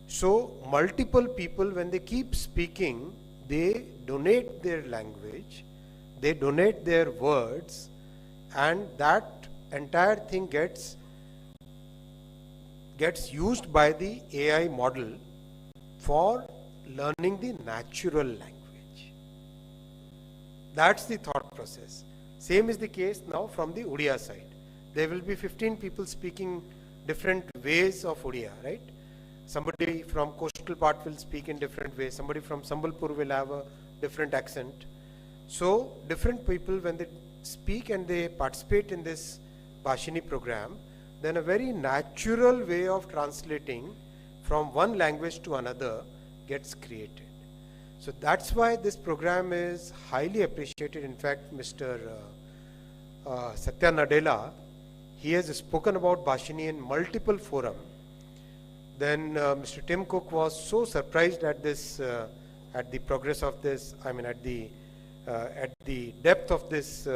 So multiple people, when they keep speaking, they donate their language, they donate their words, and that entire thing gets used by the AI model for learning the natural language. That's the thought process. Same is the case now from the Odia side. There will be 15 people speaking different ways of Odia, right? Somebody from coastal part will speak in different ways. Somebody from Sambalpur will have a different accent. So different people, when they speak and they participate in this Bhashini program, then a very natural way of translating from one language to another gets created. So that's why this program is highly appreciated. In fact, Mr. Satya Nadella, he has spoken about Bhashini in multiple forums. Then Mr. Tim Cook was so surprised at this, at the progress of this, I mean at the depth of this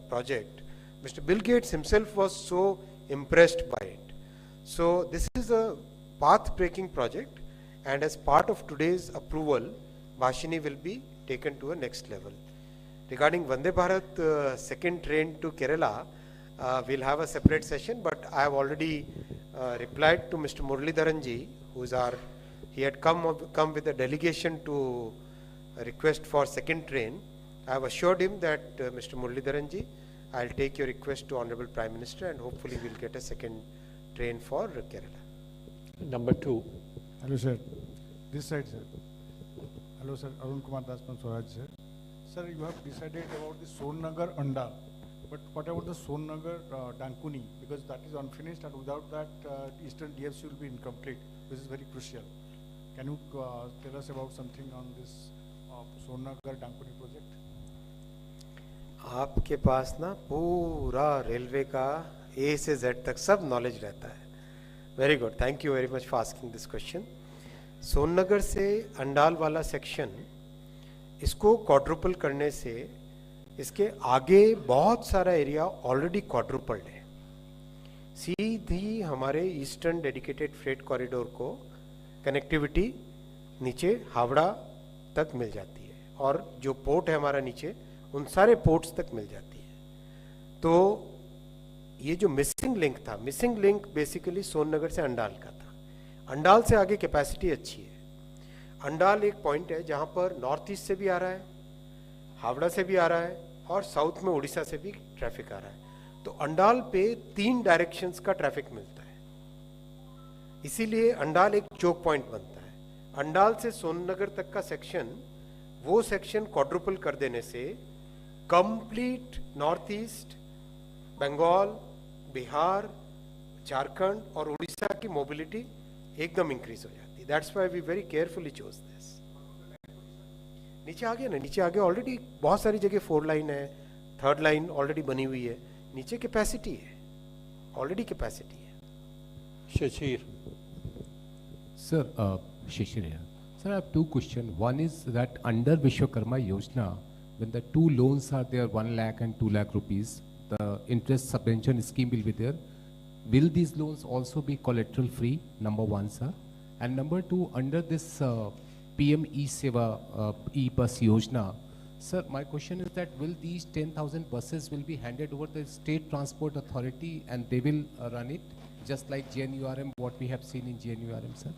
project. Mr. Bill Gates himself was so impressed by it. So this is a path-breaking project, and as part of today's approval, Bhashini will be taken to a next level. Regarding Vande Bharat second train to Kerala, we'll have a separate session, but I have already replied to Mr. Muralidharanji, he had come with a delegation to a request for second train. I have assured him that Mr. Muralidharanji, I'll take your request to Honorable Prime Minister, and hopefully we'll get a second train for Kerala. Number 2. Hello sir, this side sir. Hello sir, Arun Kumar Das from Swaraj sir. Sir, you have decided about the Sonnagar Andal, but what about the Sonnagar Dankuni? Because that is unfinished, and without that Eastern DFC will be incomplete, which is very crucial. Can you tell us about something on this Sonnagar Dankuni project? आपके पास ना पूरा railway का A से Z तक सब knowledge रहता है. Very good, thank you very much for asking this question. Sonnagar से अंडाल वाला सेक्शन, इसको क्वाड्रुपल करने से इसके आगे बहुत सारा एरिया ऑलरेडी क्वाड्रुपल्ड है. सीधी हमारे ईस्टर्न डेडिकेटेड फ्रेट कॉरिडोर को कनेक्टिविटी नीचे हावड़ा तक मिल जाती है, और जो पोर्ट है हमारा नीचे, उन सारे पोर्ट्स तक मिल जाती है. तो ये जो मिसिंग लिंक था, मिसिंग लिंक बेसिकली सोननगर से अंडाल का था. अंडाल से आगे कैपेसिटी अच्छी है. अंडाल एक पॉइंट है जहाँ पर नॉर्थ ईस्ट से भी आ रहा है, हावड़ा से भी आ रहा है, और साउथ में उड़ीसा से भी ट्रैफिक आ रहा है. तो अंडाल पे 3 डायरेक्शंस का ट्रैफिक मिलता है, इसीलिए अंडाल एक चोक पॉइंट बनता है. अंडाल से सोननगर तक का सेक्शन, वो सेक्शन क्वाड्रुपल कर देने से complete north east, Bengal, Bihar, Jharkhand और उड़ीसा की मोबिलिटी एकदम इंक्रीज हो जाती है. That's why we very carefully chose this. नीचे आगे ना, नीचे आगे ऑलरेडी बहुत सारी जगह 4 लाइन है, 3rd लाइन ऑलरेडी बनी हुई है. नीचे कैपेसिटी है, ऑलरेडी कैपेसिटी है. Shashir. Sir, Shishir here. Sir, I have 2 questions. One is that under Vishwakarma Yojana, when the 2 loans are there, 1 lakh and 2 lakh rupees, the interest subvention scheme will be there. Will these loans also be collateral free? Number 1, sir. And number 2, under this PM E-Seva E-Bus Yojana, sir, my question is that will these 10,000 buses will be handed over the State Transport Authority and they will run it just like JNURM, what we have seen in JNURM, sir?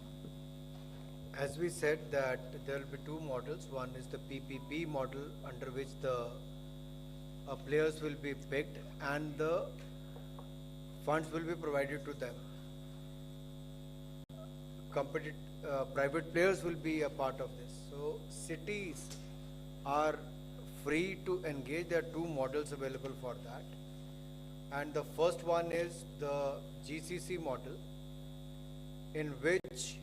As we said that there will be 2 models. One is the PPP model, under which the players will be picked and the funds will be provided to them. Private players will be a part of this. So cities are free to engage. There are 2 models available for that. And the first one is the GCC model, in which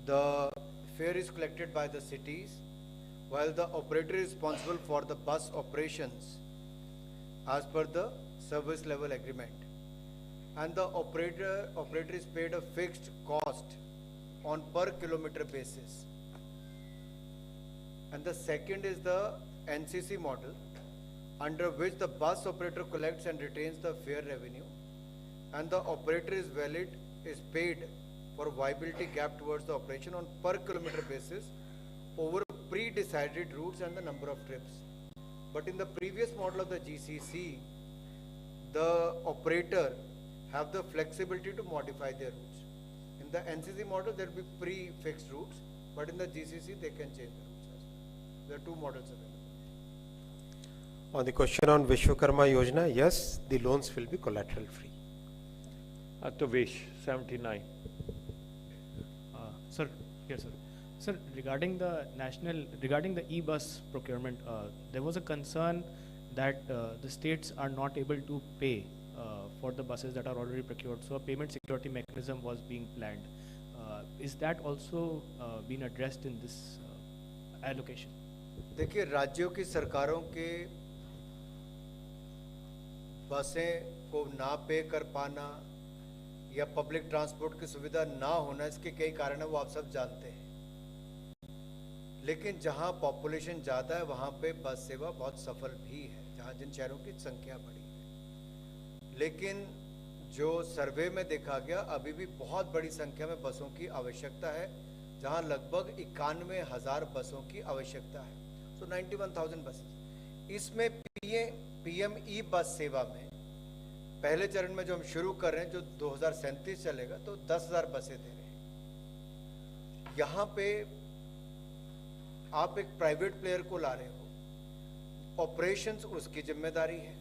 the fare is collected by the cities, while the operator is responsible for the bus operations as per the service level agreement. And the operator is paid a fixed cost on per kilometer basis. And the second is the NCC model, under which the bus operator collects and retains the fare revenue, and the operator is paid for viability gap towards the operation on per kilometer basis over pre-decided routes and the number of trips. But in the previous model of the GCC, the operator have the flexibility to modify their routes. In the NCC model, there will be pre-fixed routes, but in the GCC, they can change the routes as well. There are two models available. On the question on Vishwakarma Yojana, yes, the loans will be collateral free. Atavesh, 79. Sir, yes, sir. Sir, regarding the e-bus procurement, there was a concern that the states are not able to pay for the buses that are already procured. So a payment security mechanism was being planned. Is that also been addressed in this allocation? देखिए, राज्यों की सरकारों के बसें को ना पे कर पाना या पब्लिक ट्रांसपोर्ट की सुविधा ना होना, इसके कई कारण है, वो आप सब जानते हैं। लेकिन जहां पॉपुलेशन ज़्यादा है वहां पे बस सेवा बहुत सफल भी है, जहां जिन शहरों की संख्या बड़ी है। लेकिन जो सर्वे में देखा गया, अभी भी बहुत बड़ी संख्या में बसों की आवश्यकता है, जहां लगभग 91,000 बसों की आवश्यकता है। सो 91,000 बसेस। इसमें PM ई बस सेवा में पहले चरण में जो हम शुरू कर रहे हैं, जो 2037 चलेगा, तो 10,000 बसें दे रहे हैं। यहाँ पे आप एक प्राइवेट प्लेयर को ला रहे हो, ऑपरेशंस उसकी जिम्मेदारी है,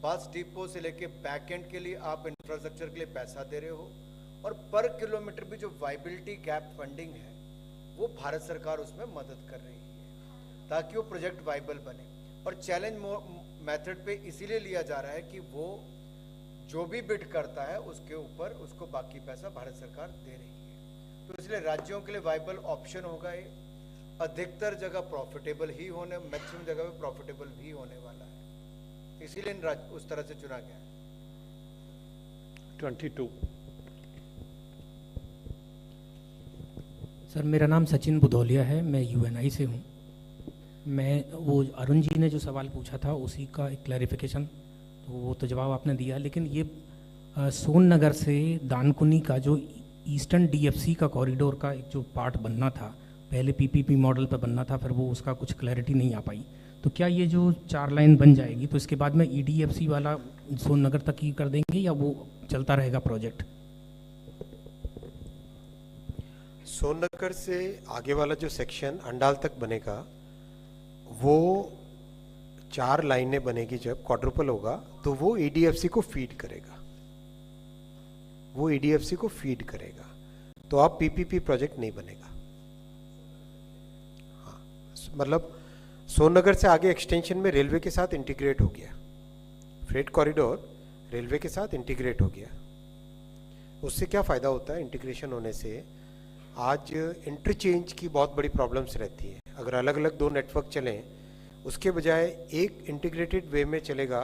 बस डिपो से लेके बैक एंड के लिए आप इंफ्रास्ट्रक्चर के लिए पैसा दे रहे हो, और पर किलोमीटर भी जो वाइबिलिटी गैप फंडिंग है वो भारत सरकार उसमें मदद कर रही है ताकि वो प्रोजेक्ट वाइबल बने। और चैलेंज मेथड पे इसीलिए लिया जा रहा है कि वो जो भी बिड करता है उसके ऊपर उसको बाकी पैसा भारत सरकार दे रही है। तो इसलिए राज्यों के लिए वाइबल ऑप्शन होगा ये, अधिकतर जगह प्रॉफिटेबल ही होने, मैक्सिमम जगह पे प्रॉफिटेबल भी होने वाला है, इसीलिए उस तरह से चुना गया है। 22. सर, मेरा नाम सचिन बुधौलिया है, मैं UNI से हूँ। मैं वो अरुण जी ने जो सवाल पूछा था उसी का एक क्लैरिफिकेशन, तो वो तो जवाब आपने दिया, लेकिन ये सोननगर से दानकुनी का जो ईस्टर्न DFC का कॉरिडोर का एक जो पार्ट बनना था, पहले PPP मॉडल पर बनना था, फिर वो उसका कुछ क्लैरिटी नहीं आ पाई, तो क्या ये जो 4 लाइन बन जाएगी तो इसके बाद में EDFC वाला सोननगर तक ही कर देंगे या वो चलता रहेगा प्रोजेक्ट? सोननगर से आगे वाला जो सेक्शन अंडाल तक बनेगा, वो 4 लाइनें बनेगी, जब क्वाड्रुपल होगा तो वो EDFC को फीड करेगा, वो EDFC को फीड करेगा, तो अब PPP प्रोजेक्ट नहीं बनेगा। हाँ, मतलब सोननगर से आगे एक्सटेंशन में रेलवे के साथ इंटीग्रेट हो गया, फ्रेट कॉरिडोर रेलवे के साथ इंटीग्रेट हो गया। उससे क्या फ़ायदा होता है इंटीग्रेशन होने से? आज इंटरचेंज की बहुत बड़ी प्रॉब्लम्स रहती है। अगर अलग अलग 2 नेटवर्क चलें, उसके बजाय एक इंटीग्रेटेड वे में चलेगा,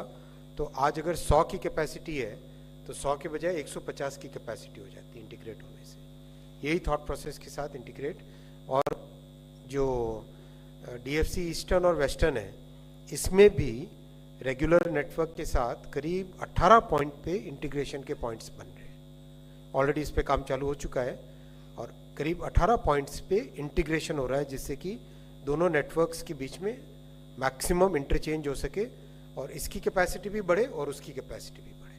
तो आज अगर 100 की कैपेसिटी है तो 100 के बजाय 150 की कैपेसिटी हो जाती है इंटीग्रेट होने से। यही थॉट प्रोसेस के साथ इंटीग्रेट, और जो DFC ईस्टर्न और वेस्टर्न है, इसमें भी रेगुलर नेटवर्क के साथ करीब 18 पॉइंट पे इंटीग्रेशन के पॉइंट्स बन रहे हैं। ऑलरेडी इस पे काम चालू हो चुका है और करीब 18 पॉइंट्स पे इंटीग्रेशन हो रहा है, जिससे कि दोनों नेटवर्क्स के बीच में मैक्सिमम इंटरचेंज हो सके और इसकी कैपेसिटी भी बढ़े और उसकी कैपेसिटी भी बढ़े।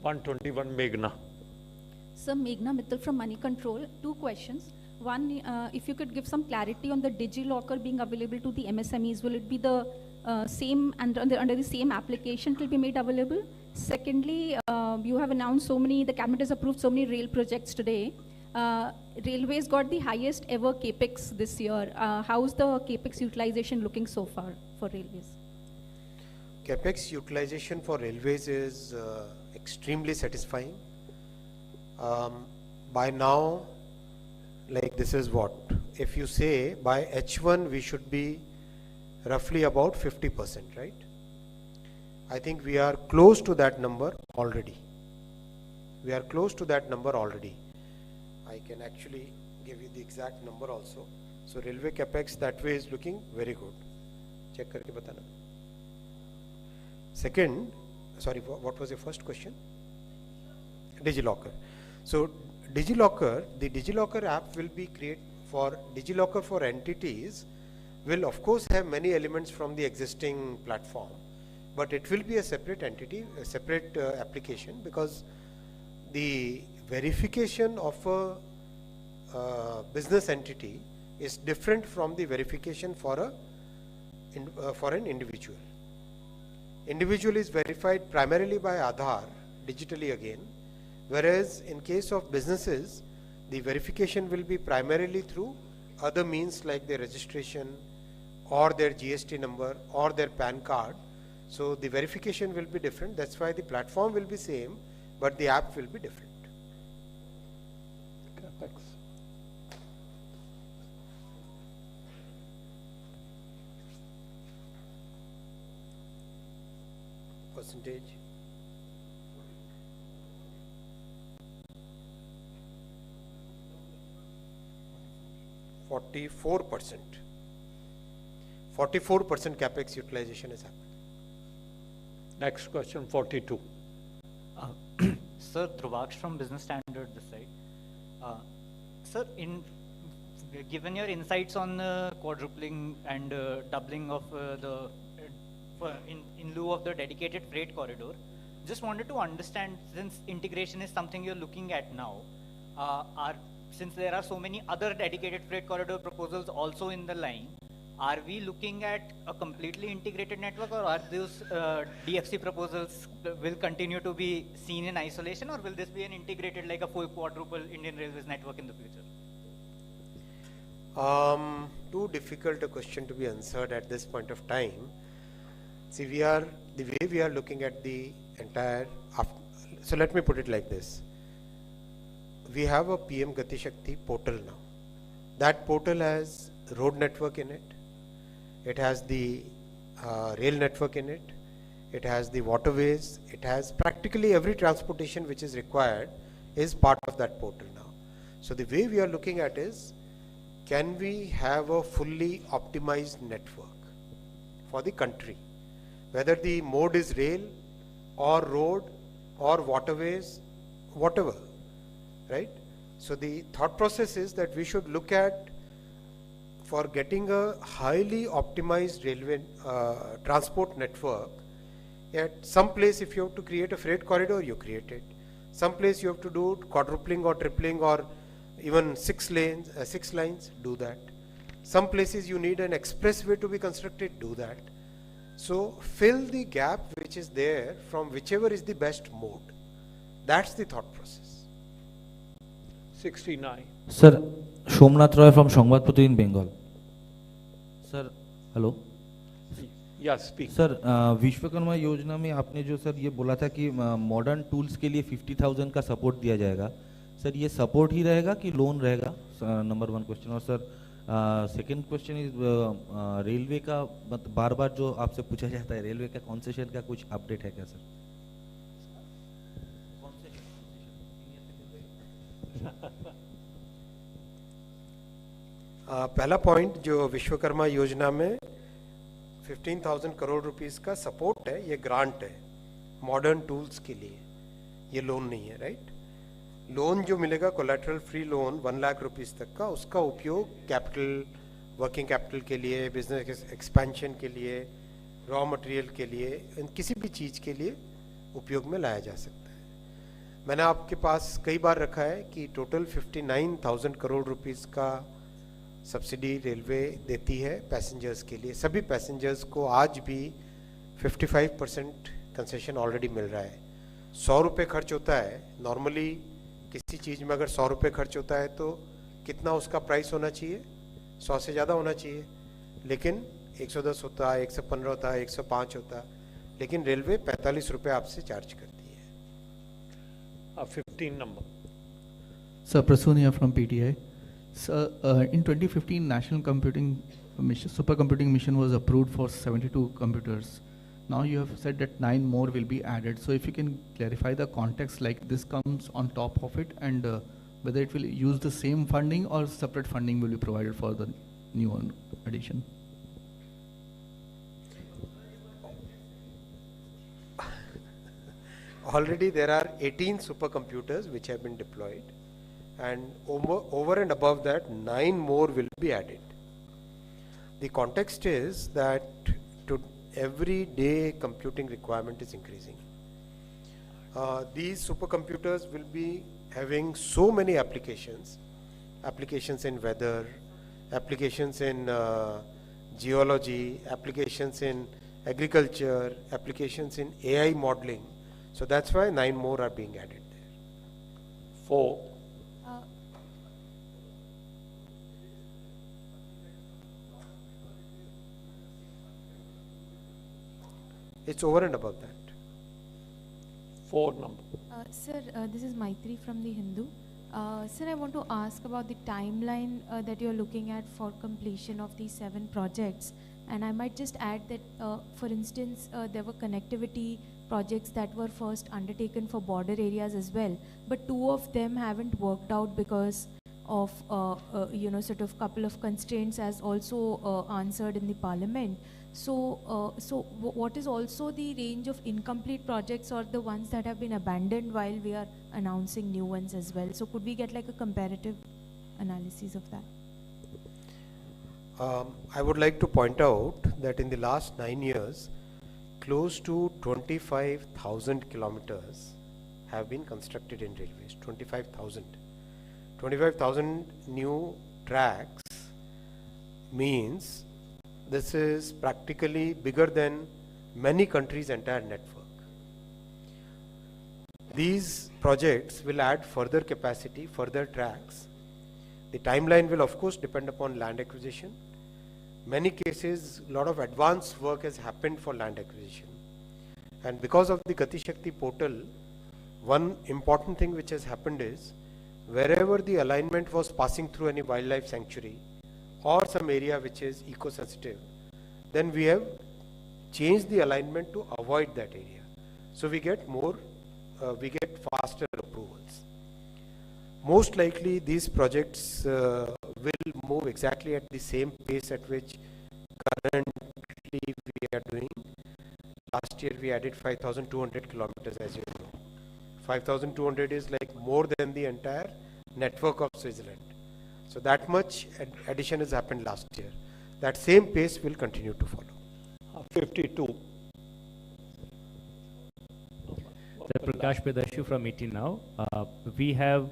121 Meghna. Sir, Meghna Mittal from Money Control. 2 questions. One, if you could give some clarity on the DigiLocker being available to the MSMEs, will it be the same under the same application it will be made available? Secondly, you have announced so many, the cabinet has approved so many rail projects today. Railways got the highest ever capex this year. How's the capex utilization looking so far for railways? Capex utilization for railways is extremely satisfying. By now, like this is what, if you say by H1 we should be roughly about 50%, right? I think we are close to that number already. We are close to that number already. I can actually give you the exact number also. So railway capex that way is looking very good. Check करके बताना. Second, sorry, what was your first question? DigiLocker. So DigiLocker, the DigiLocker app will be created for DigiLocker for entities, will of course have many elements from the existing platform, but it will be a separate entity, a separate application, because the verification of a business entity is different from the verification for an individual. Individual is verified primarily by Aadhaar, digitally again, whereas in case of businesses, the verification will be primarily through other means like their registration or their GST number or their PAN card. So the verification will be different. That's why the platform will be same, but the app will be different. CapEx. Percentage. %44% capex utilization is happening. Next question, 42. Sir, Dhruvaksh from Business Standard this side. Sir, given your insights on quadrupling and doubling of in lieu of the dedicated freight corridor, just wanted to understand, since integration is something you're looking at now, since there are so many other dedicated freight corridor proposals also in the line, are we looking at a completely integrated network, or are those DFC proposals will continue to be seen in isolation, or will this be an integrated, like a full quadruple Indian Railways network in the future? Too difficult a question to be answered at this point of time. See, the way we are looking at the entire, so let me put it like this. We have a PM Gati Shakti portal now. That portal has road network in it. It has the rail network in it. It has the waterways. It has practically every transportation which is required is part of that portal now. So the way we are looking at is, can we have a fully optimized network for the country? Whether the mode is rail or road or waterways, whatever, right? So the thought process is that we should look at, for getting a highly optimized railway transport network, at some place if you have to create a freight corridor, you create it. Some place you have to do quadrupling or tripling or even 6 lines, do that. Some places you need an expressway to be constructed, do that. So fill the gap which is there from whichever is the best mode. That's the thought process. 69. Sir, Somnath Roy from Songbatpatra in Bengal. Sir, hello. Yeah, speak. Sir Vishwakarma योजना में आपने जो sir ये बोला था कि modern tools के लिए 50,000 का सपोर्ट दिया जाएगा, सर ये सपोर्ट ही रहेगा कि लोन रहेगा? Number 1 question. और sir second question is railway का बार बार जो आपसे पूछा जाता है, रेलवे का कॉन्सेशन का कुछ अपडेट है क्या सर? पहला पॉइंट जो विश्वकर्मा योजना में 15,000 करोड़ रुपीस का सपोर्ट है, ये ग्रांट है मॉडर्न टूल्स के लिए, ये लोन नहीं है, राइट? लोन जो मिलेगा collateral free loan 1 lakh rupees तक का, उसका उपयोग कैपिटल, वर्किंग कैपिटल के लिए, बिजनेस एक्सपेंशन के लिए, रॉ मटेरियल के लिए, किसी भी चीज़ के लिए उपयोग में लाया जा सकता है. मैंने आपके पास कई बार रखा है कि टोटल 59,000 करोड़ रुपीस का सब्सिडी रेलवे देती है पैसेंजर्स के लिए. सभी पैसेंजर्स को आज भी 55% कंसेशन ऑलरेडी मिल रहा है. 100 रुपये खर्च होता है नॉर्मली किसी चीज़ में, अगर 100 रुपये खर्च होता है तो कितना उसका प्राइस होना चाहिए? 100 से ज़्यादा होना चाहिए, लेकिन 110 होता है, 115 होता है, 105 होता है, लेकिन रेलवे 45 रुपये आपसे चार्ज करती है. 15 number. Sir, Prasunia from PTI. Sir, in 2015, National Computing Mission, Supercomputing Mission was approved for 72 computers. Now you have said that 9 more will be added. So if you can clarify the context, like this comes on top of it, and whether it will use the same funding or separate funding will be provided for the new one addition. Already there are 18 supercomputers which have been deployed, and over and above that 9 more will be added. The context is that every day computing requirement is increasing. These supercomputers will be having so many applications in weather, applications in geology, applications in agriculture, applications in AI modeling. So that's why 9 more are being added there. 4. It's over and above that. 4 number. Sir, this is Maitri from the Hindu. Sir, I want to ask about the timeline that you're looking at for completion of these 7 projects. And I might just add that, for instance, there were connectivity projects that were first undertaken for border areas as well. But 2 of them haven't worked out because of, sort of couple of constraints as also answered in the parliament. So, what is also the range of incomplete projects or the ones that have been abandoned while we are announcing new ones as well? So, could we get like a comparative analysis of that? I would like to point out that in the last 9 years, close to 25,000 kilometers have been constructed in railways. 25,000. 25,000 new tracks means this is practically bigger than many countries' entire network. These projects will add further capacity, further tracks. The timeline will of course depend upon land acquisition. Many cases, a lot of advanced work has happened for land acquisition. And because of the Gati Shakti portal, one important thing which has happened is, wherever the alignment was passing through any wildlife sanctuary or some area which is eco-sensitive, then we have changed the alignment to avoid that area. So we get faster approvals. Most likely these projects will move exactly at the same pace at which currently we are doing. Last year we added 5,200 kilometers, as you know. 5,200 is like more than the entire network of Switzerland. So that much addition has happened last year. That same pace will continue to follow. 52. Prakash Pedashu from ET Now. We have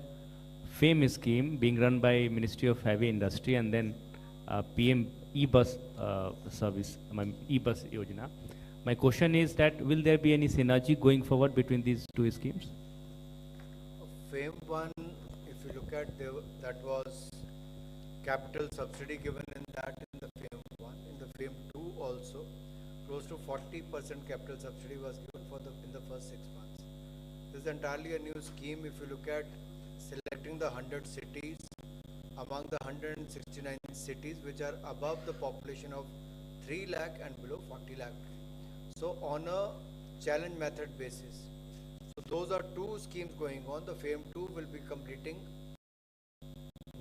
FAME scheme being run by Ministry of Heavy Industry and then PM e-bus service, e-bus Yojana. My question is that will there be any synergy going forward between these 2 schemes? FAME 1, if you look at that was capital subsidy given in that in the FAME 1. In the FAME 2 also, close to 40% capital subsidy was given in the first 6 months. This is entirely a new scheme. If you look at selecting the 100 cities, among the 169 cities which are above the population of 3 lakh and below 40 lakh. So on a challenge method basis. So those are 2 schemes going on. The FAME 2 will be completing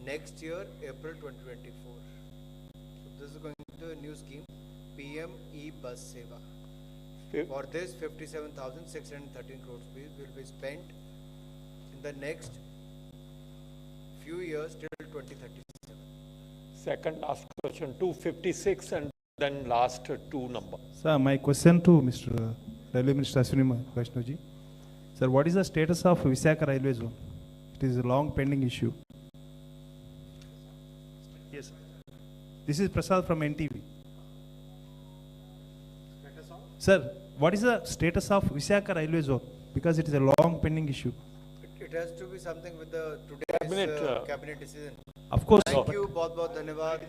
next year, April 2024. So this is going to a new scheme, PM e-bus Seva. For this, 57,613 crores will be spent in the next few years till 2037. Second last question, 256 and then last 2 number. Sir, my question to Mr. Railway Minister Ashwini Vaishnaw. Sir, what is the status of Vizag railway zone? It is a long pending issue. Yes, sir. This is Prasad from NTV. Sir, what is the status of Vizag railway zone? Because it is a long pending issue. It has to be something with the today's cabinet decision. Of course. Thank you, बहुत धन्यवाद.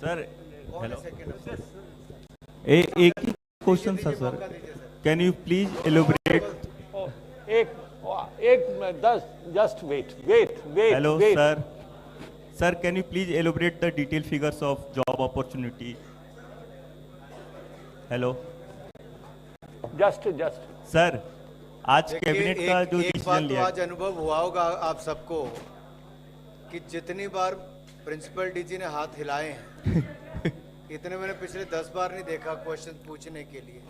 Sir, hello. एक question sir. Can you please elaborate? Just wait. Hello, wait. sir. Sir, can you please elaborate the detailed figures of job opportunity? Hello. Just. Sir, आज cabinet का जो एक बात decision तो लिया आज अनुभव हुआ होगा आप सबको कि जितनी बार प्रिंसिपल डीजी ने हाथ हिलाए हैं इतने मैंने पिछले 10 बार नहीं देखा क्वेश्चन पूछने के लिए.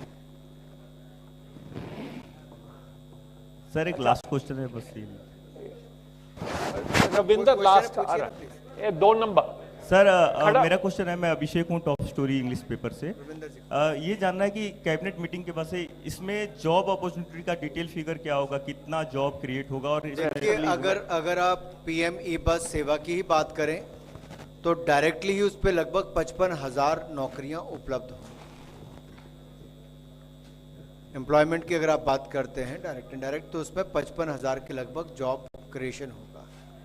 सर एक लास्ट क्वेश्चन है बस ये। रविंदर लास्ट आ रहा है, ये 2 नंबर। सर मेरा क्वेश्चन है, मैं अभिषेक हूँ टॉप स्टोरी इंग्लिश पेपर से। ये जानना है कि कैबिनेट मीटिंग के बाद से इसमें जॉब अपॉर्चुनिटी का डिटेल फिगर क्या होगा, कितना जॉब क्रिएट होगा? और देखिए अगर आप पीएम ई बस सेवा की ही बात करें तो डायरेक्टली ही उस पर लगभग 55,000 नौकरियां उपलब्ध हों। एम्प्लॉयमेंट की अगर आप बात करते हैं डायरेक्ट इनडायरेक्ट तो उसमें 55,000 के लगभग जॉब क्रिएशन होगा।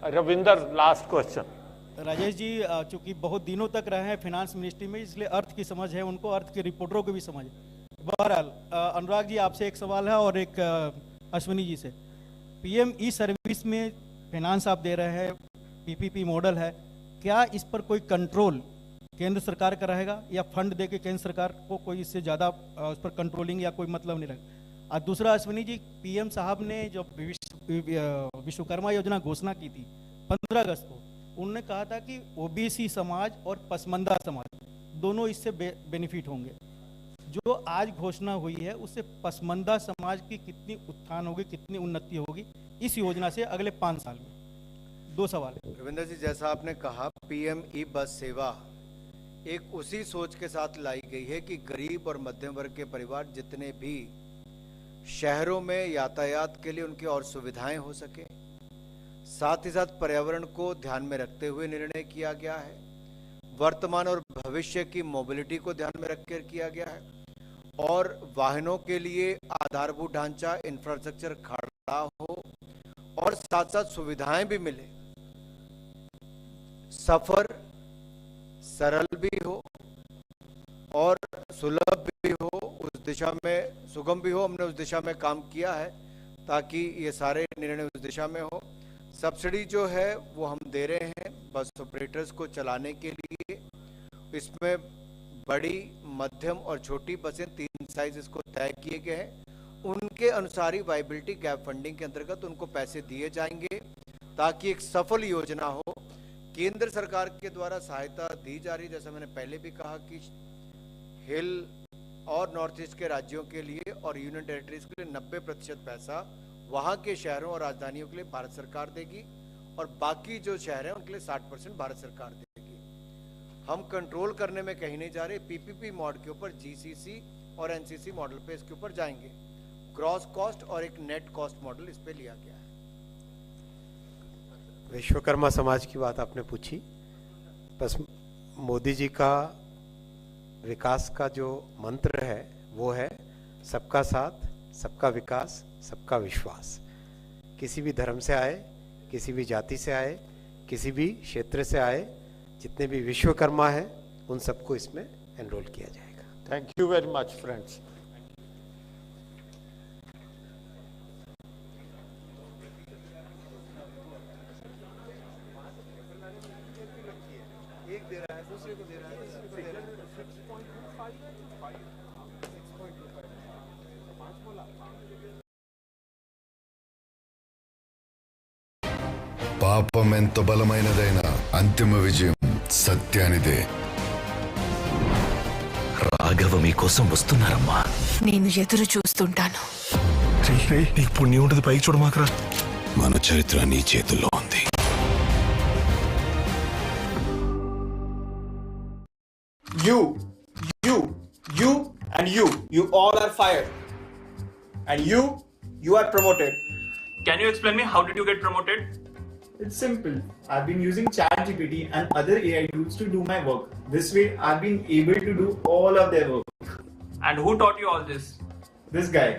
Ravinder last question. राजेश जी चूंकि बहुत दिनों तक रहे हैं फाइनेंस मिनिस्ट्री में, इसलिए अर्थ की समझ है उनको, अर्थ के रिपोर्टरों को भी समझ है। बहरहाल अनुराग जी आपसे एक सवाल है और एक अश्विनी जी से। पीएम ई सर्विस में फाइनेंस आप दे रहे हैं, पीपीपी मॉडल है, क्या इस पर कोई कंट्रोल केंद्र सरकार का रहेगा या फंड दे के केंद्र सरकार को कोई इससे ज़्यादा उस पर कंट्रोलिंग या कोई मतलब नहीं रहेगा? और दूसरा अश्विनी जी, पीएम साहब ने जब विश्वकर्मा योजना घोषणा की थी 15 अगस्त को, उन्होंने कहा था कि ओबीसी समाज और पसमंदा समाज दोनों इससे बेनिफिट होंगे। जो आज घोषणा हुई है उससे पसमंदा समाज की कितनी उत्थान होगी, कितनी उन्नति होगी इस योजना से अगले 5 साल में? 2 सवाल है। रविंदर जी, जैसा आपने कहा पीएम ई बस सेवा एक उसी सोच के साथ लाई गई है कि गरीब और मध्यम वर्ग के परिवार जितने भी शहरों में यातायात के लिए उनकी और सुविधाएं हो सके, साथ ही साथ पर्यावरण को ध्यान में रखते हुए निर्णय किया गया है। वर्तमान और भविष्य की मोबिलिटी को ध्यान में रखकर किया गया है और वाहनों के लिए आधारभूत ढांचा इंफ्रास्ट्रक्चर खड़ा हो और साथ साथ सुविधाएं भी मिले, सफर सरल भी हो और सुलभ भी हो, उस दिशा में सुगम भी हो। हमने उस दिशा में काम किया है ताकि ये सारे निर्णय उस दिशा में हो। सब्सिडी जो है वो हम दे रहे हैं बस ऑपरेटर्स को चलाने के लिए। इसमें बड़ी, मध्यम और छोटी बसें 3 साइज इसको तय किए गए हैं। उनके अनुसार ही वाइबिलिटी गैप फंडिंग के अंतर्गत उनको पैसे दिए जाएंगे ताकि एक सफल योजना हो। केंद्र सरकार के द्वारा सहायता दी जा रही, जैसा मैंने पहले भी कहा कि हिल और नॉर्थ ईस्ट के राज्यों के लिए और यूनियन टेरिटरीज के लिए 90% पैसा वहाँ के शहरों और राजधानियों के लिए भारत सरकार देगी और बाकी जो शहर हैं उनके लिए 60% भारत सरकार देगी। हम कंट्रोल करने में कहीं नहीं जा रहे। पीपीपी मॉडल के ऊपर जीसीसी और एनसीसी मॉडल पे इसके ऊपर जाएंगे। ग्रॉस कॉस्ट और एक नेट कॉस्ट मॉडल इस पे लिया गया है। विश्वकर्मा समाज की बात आपने पूछी, बस मोदी जी का विकास का जो मंत्र है वो है सबका साथ, सबका विकास, सबका विश्वास। किसी भी धर्म से आए, किसी भी जाति से आए, किसी भी क्षेत्र से आए, जितने भी विश्वकर्मा हैं उन सबको इसमें एनरोल किया जाएगा। Thank you very much friends. एक दे रहा है, दूसरे को दे रहा है, तीसरे को दे रहा है। 6.25 పాపం ఎంత బలమైనదైనా అంతిమ విజయం సత్యానిదే. రాఘవ మీకోసం వస్తున్నారమ్మా. నేను ఎదురు చూస్తుంటాను. నీకు పుణ్యం ఉంటుంది, పైకి చూడమాకరా. మన చరిత్ర నీ చేతుల్లో ఉంది. You and you all are fired. And you are promoted. Can you explain me how did you get promoted? It's simple. I've been using ChatGPT and other AI tools to do my work. This way, I've been able to do all of their work. And who taught you all this? This guy.